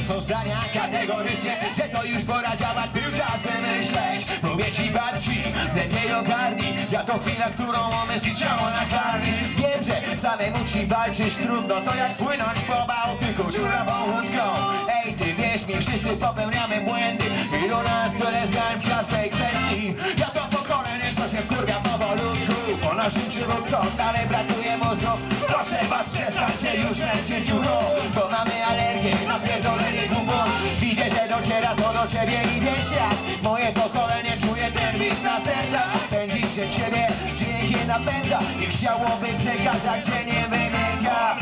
są zdania kategorycznie, że to już pora działać, był czas wymyśleć. Mówię ci bardziej, lepiej ogarnij, ja to chwila, którą umysł i ciało nakarmisz. Wiem, że samemu ci walczyć trudno, to jak płynąć po Bałtyku żurawą łódką. Ej, ty wierz mi, wszyscy popełniamy błędy, ilu nas tyle zdań w każdej kwestii. Ja to pokolenie, co się wkurwia powolutku, po naszym przywódcom dalej brakuje mózgu. Proszę was, przestańcie już męczyć ucho, bo mamy alergię na pierdolenie głupot. Widzę, że dociera to do ciebie i wiesz jak moje pokolenie czuje ten bit na serca. Pędzi przed siebie, dźwiękiem napędza i chciałoby przekazać, że nie wymięka.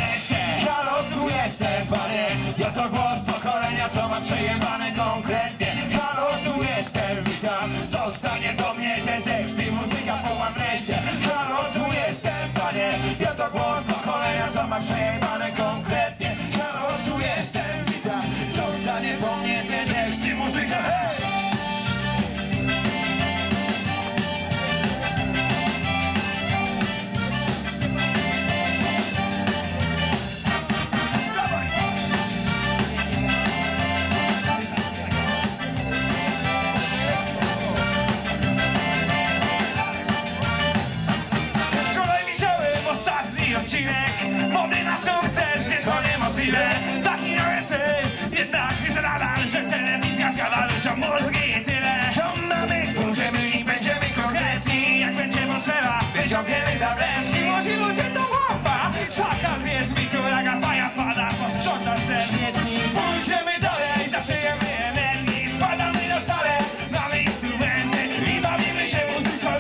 Halo, tu jestem, panie, ja to głos pokolenia, co ma przejebane konkretnie. Halo, tu jestem, witam, zostanie do mnie ten tekst i muzyka połam wreszcie. Halo, tu jestem, panie, ja to głos pokolenia, co ma przejebane konkretnie. Halo, tu jestem, witam, zostanie po mnie ten tekst i muzyka. Hej! Mody na sukces, nie to niemożliwe. Taki jest jednak widzę nadal, że telewizja zjada ludziom mózgi i tyle. Co mamy? Pójdziemy i będziemy konkretni. Jak będzie potrzeba, wyciągniemy zabręczki. Młodzi ludzie to łapa. Szakal, wierz mi, która faja wpada, posprzątasz ten śmietnik. Pójdziemy dalej, zaszyjemy energii. Wpadamy na salę, mamy instrumenty i bawimy się muzyką.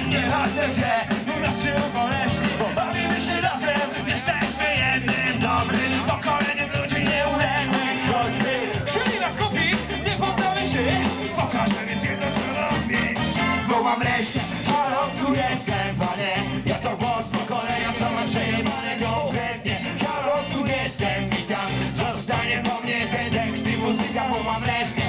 Nieważne gdzie, u nas się uboleśni, bo bawimy się razem, jesteśmy jednym dobrym pokoleniem ludzi nieuległych. Choćby chcieli nas kupić, nie poddamy się, pokażemy zjednoczoną wieść. Bo mam resztę, halo, tu jestem, panie, ja to głos pokolenia, co mam przejebane konkretnie. Halo, tu jestem, witam, zostanie po mnie ten tekst i muzyka, bo mam resztę.